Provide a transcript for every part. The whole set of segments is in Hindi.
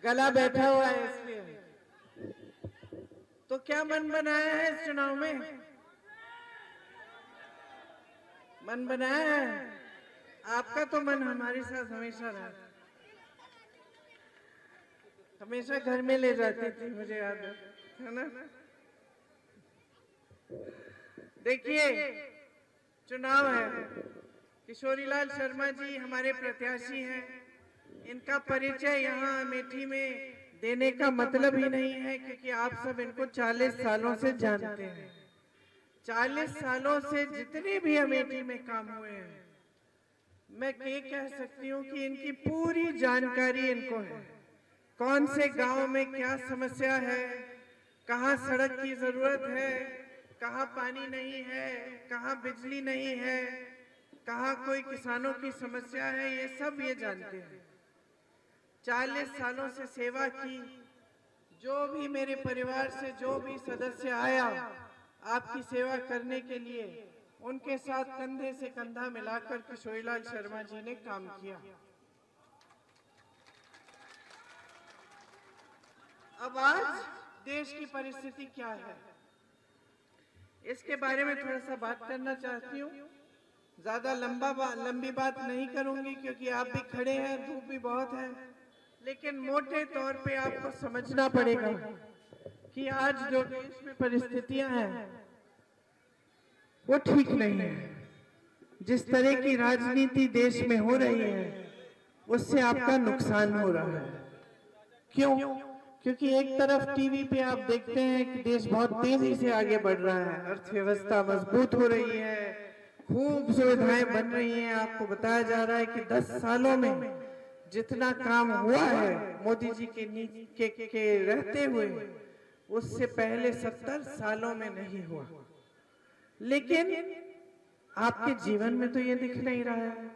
गला बैठा हुआ है इसलिए। तो क्या मन बनाया है इस चुनाव में? मन बनाया है? आपका तो मन हमारे साथ हमेशा रहा, हमेशा घर में ले जाती थी, मुझे याद है ना? देखिए, चुनाव है, किशोरीलाल शर्मा जी हमारे प्रत्याशी हैं। इनका परिचय यहाँ अमेठी में देने का मतलब ही नहीं है, क्योंकि आप सब इनको 40 सालों से जानते हैं। 40 सालों से जितने भी अमेठी में काम हुए हैं, मैं ये कह सकती हूँ कि इनकी पूरी जानकारी इनको है। कौन से गांव में क्या समस्या है, कहाँ सड़क की जरूरत है, कहाँ पानी नहीं है, कहाँ बिजली नहीं है, कहाँ कोई किसानों की समस्या है, ये सब ये जानते हैं। 40 सालों से सेवा की। जो भी मेरे परिवार से जो भी सदस्य आया आपकी सेवा करने के लिए, उनके साथ कंधे से कंधा मिलाकर किशोरीलाल शर्मा जी ने काम किया। अब आज देश की परिस्थिति क्या है, इसके बारे में थोड़ा सा बात करना चाहती हूँ। ज्यादा लंबी बात नहीं करूंगी, क्योंकि आप भी खड़े हैं, धूप भी बहुत है। लेकिन मोटे तौर पे आपको समझना पड़ेगा कि आज जो देश में परिस्थितियां हैं वो ठीक नहीं है। जिस तरह की राजनीति देश में हो रही है, उससे आपका नुकसान हो रहा है। क्यों? क्योंकि एक तरफ टीवी पे आप देखते हैं कि देश बहुत तेजी से आगे बढ़ रहा है, अर्थव्यवस्था मजबूत हो रही है, खूब सुविधाएं बन रही हैं। आपको बताया जा रहा है कि 10 सालों में जितना काम हुआ है मोदी जी के रहते हुए, उससे पहले 70 सालों में नहीं हुआ। लेकिन आपके जीवन में तो ये दिख नहीं रहा है।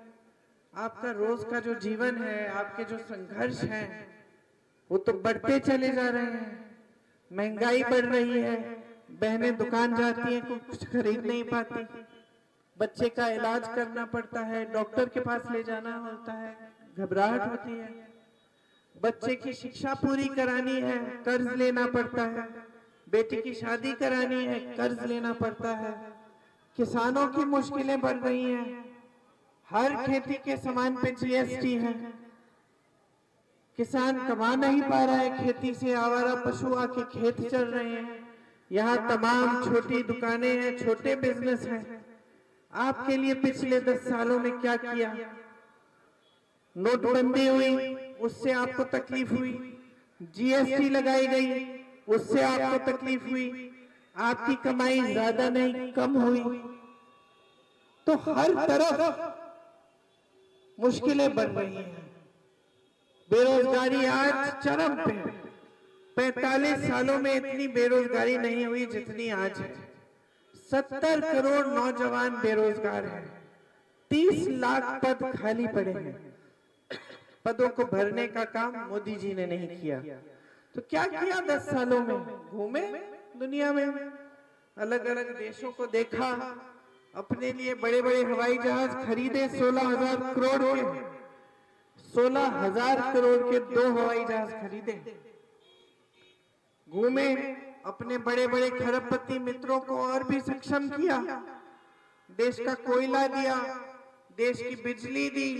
आपका रोज का जो जीवन है, आपके जो संघर्ष हैं, वो तो बढ़ते चले जा रहे हैं। महंगाई बढ़ रही है, बहनें दुकान जाती हैं, कुछ खरीद नहीं पाती, बच्चे का इलाज करना पड़ता है, डॉक्टर के पास ले जाना होता है, घबराहट होती है। बच्चे की शिक्षा पूरी करानी है, कर्ज लेना पड़ता है। बेटी की शादी करानी है, कर्ज लेना पड़ता है। किसानों की मुश्किलें बढ़ रही हैं। हर खेती के सामान पे जीएसटी है। किसान कमा नहीं पा रहा है खेती से, आवारा पशु आके खेत चल रहे हैं। यहाँ तमाम छोटी दुकानें हैं, छोटे बिजनेस हैं। आपके लिए पिछले 10 सालों में क्या किया? नोटबंदी हुई, उससे आपको तकलीफ हुई। जीएसटी लगाई गई, उससे आपको तकलीफ हुई। आपकी कमाई ज्यादा नहीं, कम हुई। तो हर तरफ मुश्किलें बढ़ रही हैं। बेरोजगारी आज चरम पे है। 45 सालों में इतनी बेरोजगारी नहीं हुई जितनी आज है। 70 करोड़ नौजवान बेरोजगार हैं। 30 लाख पद खाली पड़े हैं। पदों को भरने का काम मोदी जी ने नहीं किया। तो क्या किया 10 सालों में? घूमे दुनिया में, अलग अलग देशों को देखा, अपने लिए बड़े बड़े हवाई जहाज खरीदे। 16,000 करोड़ के 16,000 करोड़ के 2 हवाई जहाज खरीदे। घूमे, अपने बड़े बड़े खरबपति मित्रों को और भी सक्षम किया। देश का कोयला दिया, देश की बिजली दी,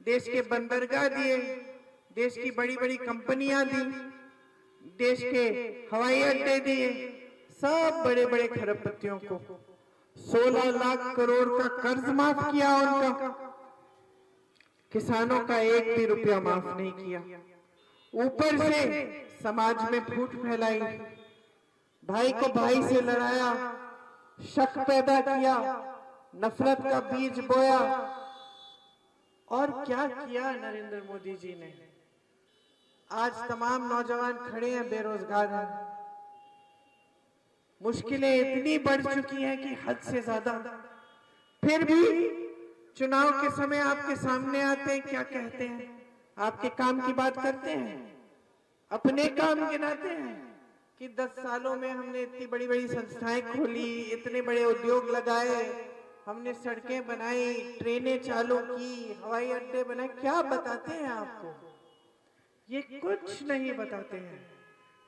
देश के बंदरगाह दिए, देश की बड़ी बड़ी कंपनियां दी, देश के हवाई अड्डे दिए। सब बड़े बड़े खरबपतियों को 16 लाख करोड़ का कर्ज माफ किया उनका। किसानों का एक भी रुपया माफ नहीं किया। ऊपर से समाज में फूट फैलाई, भाई को भाई से लड़ाया, शक पैदा किया, नफरत का बीज बोया। और क्या किया नरेंद्र मोदी जी ने? आज तमाम नौजवान खड़े हैं, बेरोजगार हैं। मुश्किलें इतनी बढ़ चुकी हैं कि हद से ज्यादा। फिर भी चुनाव के समय आपके सामने आते हैं, क्या कहते हैं? आपके काम की बात करते हैं, अपने काम गिनाते हैं कि 10 सालों में हमने इतनी बड़ी बड़ी संस्थाएं खोली, इतने बड़े उद्योग लगाए, हमने सड़कें बनाई, ट्रेनें चालू की, हवाई अड्डे बनाए। क्या बताते हैं आपको? ये कुछ नहीं बताते हैं,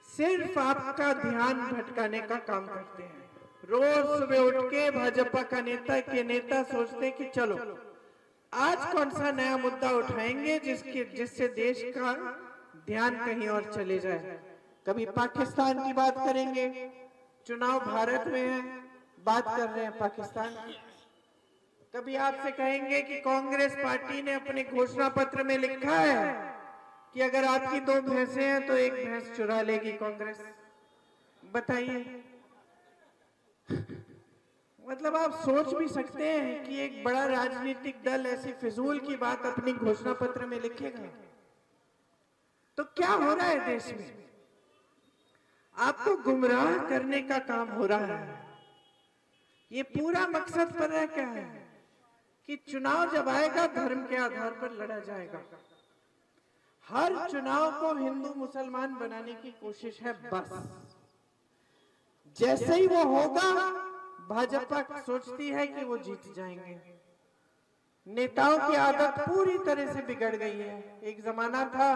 सिर्फ आपका ध्यान भटकाने का काम करते हैं। रोज सुबह उठ के भाजपा का नेता सोचते हैं कि चलो आज कौन सा नया मुद्दा उठाएंगे जिससे देश का ध्यान कहीं और चले जाए। कभी पाकिस्तान की बात करेंगे, चुनाव भारत में है, बात कर रहे हैं पाकिस्तान की। कभी आपसे कहेंगे कि कांग्रेस पार्टी ने अपने घोषणा पत्र में लिखा है कि अगर आपकी 2 भैंसें हैं तो 1 भैंस चुरा लेगी कांग्रेस। बताइए, मतलब आप सोच भी सकते हैं कि एक बड़ा राजनीतिक दल ऐसी फिजूल की बात अपनी घोषणा पत्र में लिखेगा? तो क्या हो रहा है देश में? आपको गुमराह करने का काम हो रहा है। ये पूरा मकसद पर है क्या है कि चुनाव जब आएगा धर्म के आधार पर लड़ा जाएगा। हर चुनाव को हिंदू मुसलमान बनाने की कोशिश है बस। जैसे ही वो होगा भाजपा सोचती है कि वो जीत जाएंगे। नेताओं की आदत पूरी तरह से बिगड़ गई है। एक जमाना था,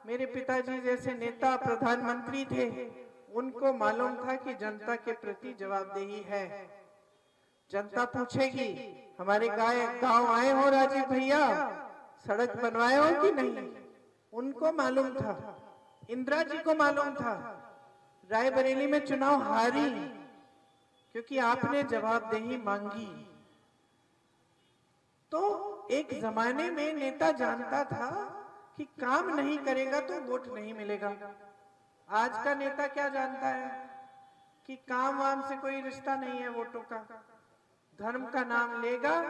मेरे पिताजी जैसे नेता प्रधानमंत्री थे, उनको मालूम था कि जनता के प्रति जवाबदेही है। जनता पूछेगी हमारे गांव आए हो राजीव भैया, सड़क बनवाए हो कि नहीं? उनको मालूम था, इंदिरा जी को मालूम था, रायबरेली में चुनाव हारी क्योंकि आपने जवाबदेही मांगी। तो एक जमाने में नेता जानता था कि काम नहीं करेगा तो वोट नहीं मिलेगा। आज का नेता क्या जानता है कि काम वाम से कोई रिश्ता नहीं है वोटों का। धर्म का नाम लेगा,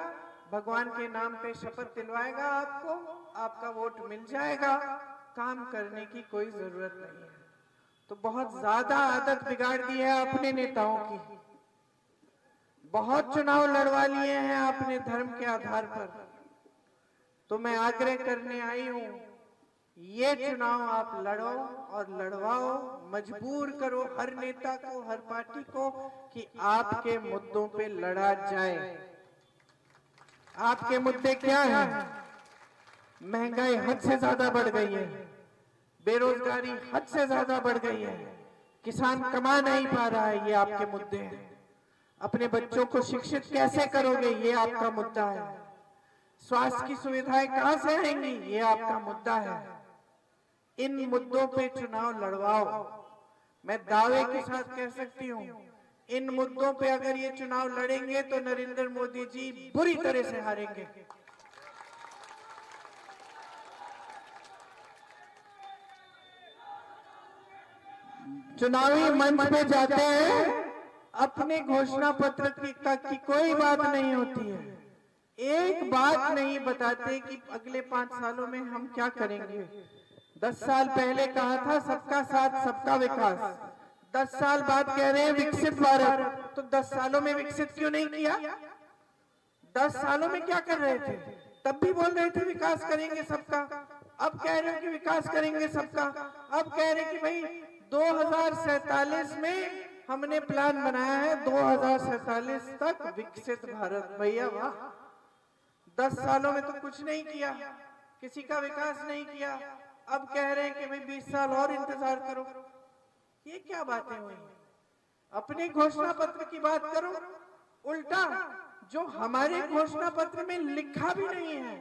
भगवान के नाम पे शपथ दिलवाएगा आपको, आपका वोट मिल जाएगा, काम करने की कोई जरूरत नहीं है। तो बहुत ज्यादा आदत बिगाड़ दी है अपने नेताओं की। बहुत चुनाव लड़वा लिए हैं आपने धर्म के आधार पर। तो मैं आग्रह करने आई हूं, ये चुनाव आप लड़ो और लड़वाओ, मजबूर करो हर नेता को, हर पार्टी को कि आपके मुद्दों पे लड़ा जाए। आपके मुद्दे क्या हैं? महंगाई हद से ज्यादा बढ़ गई है, बेरोजगारी हद से ज्यादा बढ़ गई है, किसान कमा नहीं पा रहा है, ये आपके मुद्दे हैं। अपने बच्चों को शिक्षित कैसे करोगे, ये आपका मुद्दा है। स्वास्थ्य की सुविधाएं कहां से आएंगी, ये आपका मुद्दा है। इन मुद्दों पे चुनाव लड़वाओ। मैं दावे के साथ कह सकती हूँ, इन मुद्दों पे अगर ये चुनाव लड़ेंगे तो नरेंद्र मोदी जी बुरी तरह से हारेंगे। चुनावी मंच पे जाते हैं, अपने घोषणा पत्र की कोई बात नहीं होती है। एक बात नहीं बताते कि अगले 5 सालों में हम क्या करेंगे। 10 साल पहले कहा था सबका साथ सबका विकास, 10 साल बाद कह रहे हैं विकसित भारत। तो 10 सालों में विकसित क्यों नहीं किया? 10 सालों में क्या कर रहे थे? तब भी बोल रहे थे विकास करेंगे सबका, अब कह रहे हो कि विकास करेंगे सबका। अब कह रहे कि भाई 2047 में हमने प्लान बनाया है 2047 तक विकसित भारत। भैया वाह, 10 सालों में तो कुछ नहीं किया, किसी का विकास नहीं किया। अब कह रहे हैं कि भाई 20 साल और इंतजार करो। ये क्या बातें हुई? अपने घोषणा पत्र की बात करो, उल्टा जो हमारे घोषणा पत्र में लिखा भी नहीं है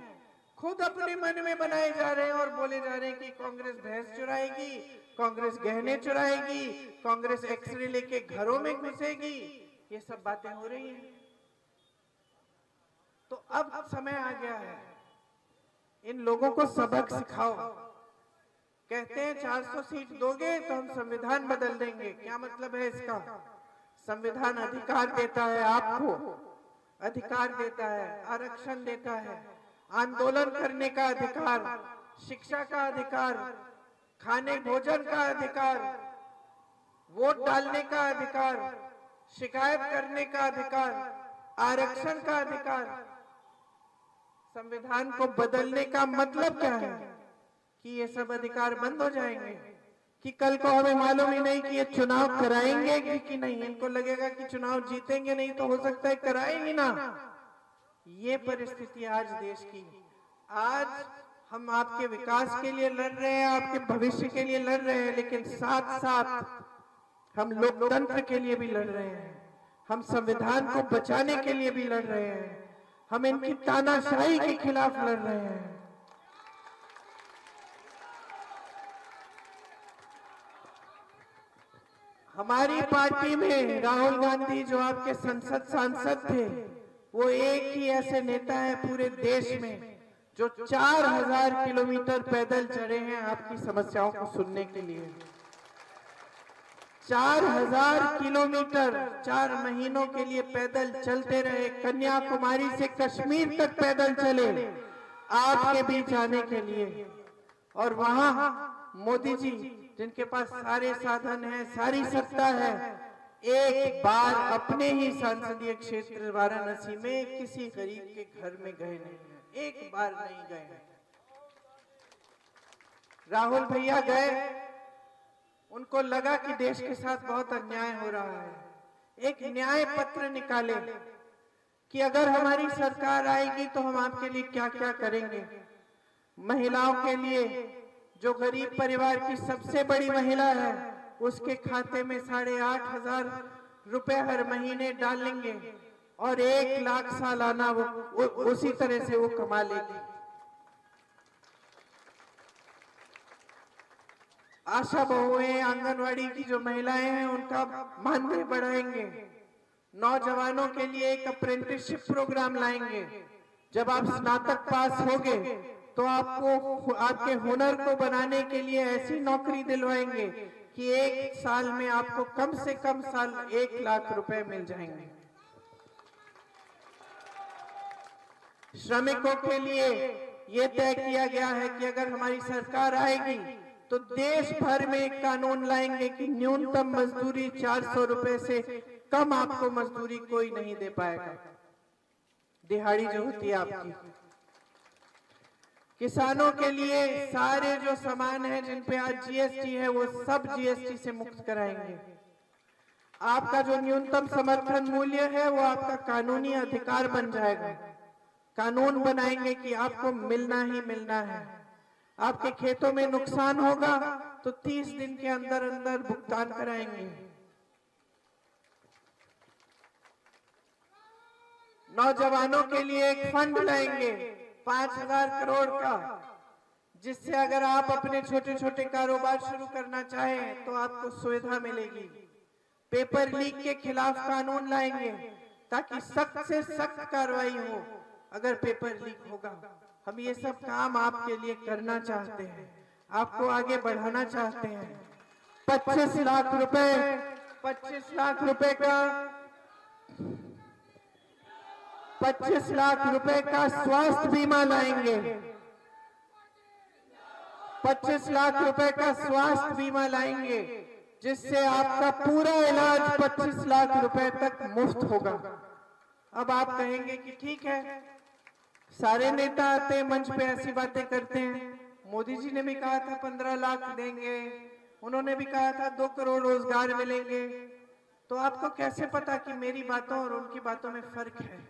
खुद अपने मन में बनाए जा रहे हैं और बोले जा रहे हैं कि कांग्रेस भैंस चुराएगी, कांग्रेस गहने चुराएगी, कांग्रेस एक्सरे लेके घरों में घुसेगी। ये सब बातें हो रही हैं। तो अब समय आ गया है, इन लोगों को सबक सिखाओ। कहते हैं 400 सीट दोगे तो हम संविधान बदल देंगे। क्या मतलब है इसका? संविधान अधिकार देता है आपको, अधिकार देता है, आरक्षण देता है, आंदोलन करने का अधिकार, शिक्षा का अधिकार, खाने भोजन का अधिकार, वोट डालने का अधिकार, शिकायत करने का अधिकार, आरक्षण का अधिकार। संविधान को बदलने का मतलब क्या है? कि ये सब अधिकार बंद हो जाएंगे, कि कल को हमें मालूम ही नहीं कि ये चुनाव कराएंगे कि नहीं। इनको लगेगा कि चुनाव जीतेंगे नहीं तो हो सकता है कराएंगे ना। ये परिस्थिति आज देश की। आज हम आपके विकास के लिए लड़ रहे हैं, आपके भविष्य के लिए लड़ रहे हैं, लेकिन साथ साथ हम लोकतंत्र के लिए भी लड़ रहे हैं, हम संविधान को बचाने के लिए भी लड़ रहे हैं, हम इनकी तानाशाही के खिलाफ लड़ रहे हैं। हमारी पार्टी में राहुल गांधी जो आपके संसद सांसद थे, वो एक ही ऐसे नेता है पूरे देश में जो 4000 किलोमीटर पैदल चढ़े हैं आपकी समस्याओं को सुनने के लिए। 4000 किलोमीटर 4 महीनों के लिए पैदल चलते रहे, कन्याकुमारी से कश्मीर तक पैदल चले आपके बीच आने के लिए। और वहां मोदी जी जिनके पास सारे साधन हैं, सारी सत्ता है, एक बार अपने ही संसदीय क्षेत्र वाराणसी में किसी गरीब के घर में गए नहीं हैं, एक बार नहीं गए। राहुल भैया गए, उनको लगा कि देश के साथ बहुत अन्याय हो रहा है, एक न्याय पत्र निकाले कि अगर हमारी सरकार आएगी तो हम आपके लिए क्या क्या करेंगे। महिलाओं के लिए, जो गरीब परिवार की सबसे बड़ी महिला है, उसके खाते में 8500 रुपए हर महीने डालेंगे और 1 लाख सालाना वो उसी तरह से वो कमा लेगी। आशा बहुएं, आंगनवाड़ी की जो महिलाएं हैं, उनका मानदेय बढ़ाएंगे। नौजवानों के लिए एक अप्रेंटिसशिप प्रोग्राम लाएंगे। जब आप स्नातक पास होगे तो आपको आपके हुनर को बनाने के लिए ऐसी नौकरी दिलवाएंगे कि 1 साल में आपको कम से कम 1 लाख रुपए मिल जाएंगे। श्रमिकों के लिए यह तय किया गया है कि अगर हमारी सरकार आएगी तो देश भर में एक कानून लाएंगे कि न्यूनतम मजदूरी 400 रुपए से कम आपको मजदूरी कोई नहीं दे पाएगा, दिहाड़ी जो होती है आपकी। किसानों के लिए सारे जो सामान है जिन पे आज जीएसटी है, वो सब जीएसटी से मुक्त कराएंगे। आपका जो न्यूनतम समर्थन मूल्य है वो आपका कानूनी अधिकार बन जाएगा। कानून बनाएंगे कि आपको मिलना ही मिलना है। आपके खेतों में नुकसान होगा तो 30 दिन के अंदर अंदर भुगतान कराएंगे। नौजवानों के लिए एक फंड लाएंगे 5000 करोड़ का, जिससे अगर आप अपने छोटे छोटे कारोबार शुरू करना चाहें तो आपको सुविधा मिलेगी। पेपर लीक के खिलाफ कानून लाएंगे ताकि सख्त से सख्त कार्रवाई हो अगर पेपर लीक होगा। हम ये सब काम आपके लिए करना चाहते हैं, आपको आगे बढ़ाना चाहते हैं। 25 लाख रुपए 25 लाख रुपए का 25 लाख रुपए का स्वास्थ्य बीमा लाएंगे। 25 लाख रुपए का स्वास्थ्य बीमा लाएंगे जिससे आपका पूरा इलाज 25 लाख रुपए तक मुफ्त होगा। अब आप कहेंगे कि ठीक है, सारे नेता आते हैं मंच पे ऐसी बातें करते हैं। मोदी जी ने भी कहा था 15 लाख देंगे, उन्होंने भी कहा था 2 करोड़ रोजगार मिलेंगे। तो आपको कैसे पता कि मेरी बातों और उनकी बातों में फर्क है?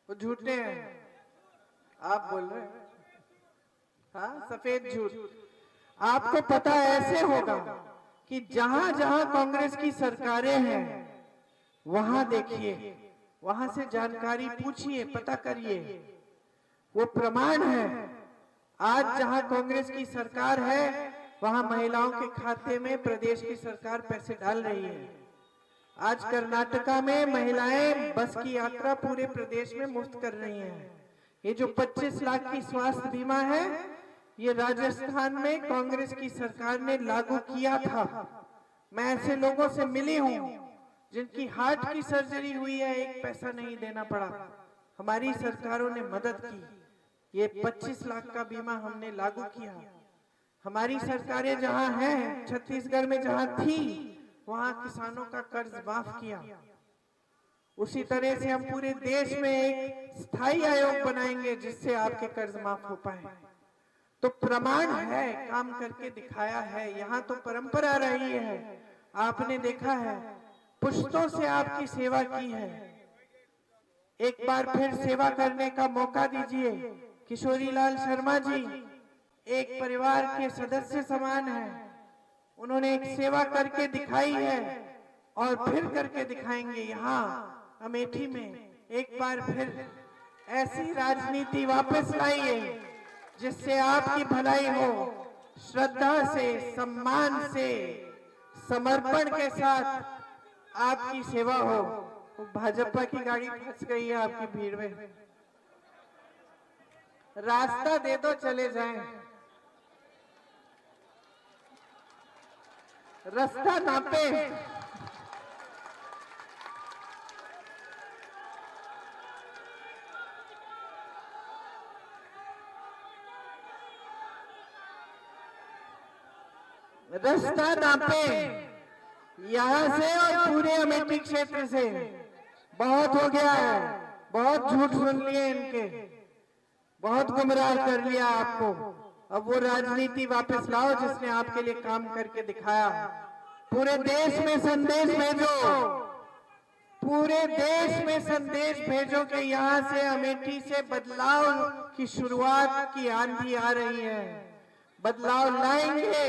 वो झूठे हैं, आप बोल रहे हैं। हाँ, सफेद झूठ। आपको पता ऐसे होगा कि जहां जहां कांग्रेस की सरकारें हैं वहां देखिए, वहां से जानकारी पूछिए, पता करिए, वो प्रमाण है। आज जहां कांग्रेस की सरकार है वहां महिलाओं के खाते में प्रदेश की सरकार पैसे डाल रही है। आज कर्नाटका में महिलाएं बस की यात्रा पूरे प्रदेश में मुफ्त कर रही हैं। ये जो 25 लाख की स्वास्थ्य बीमा है, ये राजस्थान में कांग्रेस की सरकार ने लागू किया था। मैं ऐसे लोगों से मिली हूं जिनकी हार्ट की सर्जरी हुई है, 1 पैसा नहीं देना पड़ा, हमारी सरकारों ने मदद की। ये 25 लाख का बीमा हमने लागू किया। हमारी सरकारें जहां हैं, छत्तीसगढ़ में जहां थी, वहां किसानों का कर्ज माफ किया। उसी तरह से हम पूरे देश में एक स्थायी आयोग बनाएंगे जिससे आपके कर्ज माफ हो पाए। तो प्रमाण है, काम करके दिखाया है। यहाँ तो परंपरा रही है, आपने देखा है, पुश्तों से आपकी सेवा की है। एक बार फिर सेवा करने का मौका दीजिए। किशोरी लाल शर्मा जी एक परिवार के सदस्य समान हैं। उन्होंने एक सेवा करके दिखाई है और फिर करके दिखाएंगे। यहाँ अमेठी में एक बार फिर ऐसी राजनीति वापस लाइए जिससे आपकी भलाई हो, श्रद्धा से, सम्मान से, समर्पण के साथ आपकी सेवा हो। भाजपा की गाड़ी फंस गई है आपकी भीड़ में, रास्ता दे दो चले जाएं। रास्ता नापे। रास्ता नापे यहाँ से और पूरे अमेठी क्षेत्र से। बहुत हो गया है, बहुत झूठ सुन लिए इनके, बहुत गुमराह कर लिया आपको। अब वो राजनीति वापस लाओ जिसने आपके लिए काम करके दिखाया। पूरे देश में संदेश भेजो, पूरे देश में संदेश भेजो कि यहाँ से अमेठी से बदलाव की शुरुआत की आंधी आ रही है। बदलाव लाएंगे,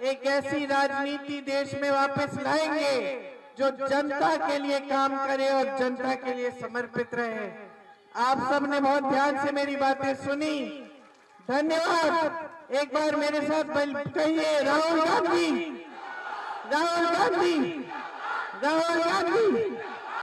एक ऐसी राजनीति देश में वापस लाएंगे जो जनता के लिए काम करे और जनता के लिए समर्पित रहे। आप सबने बहुत ध्यान से मेरी बातें सुनी, धन्यवाद। एक बार मेरे साथ कहिए राहुल गांधी, राहुल गांधी, राहुल गांधी।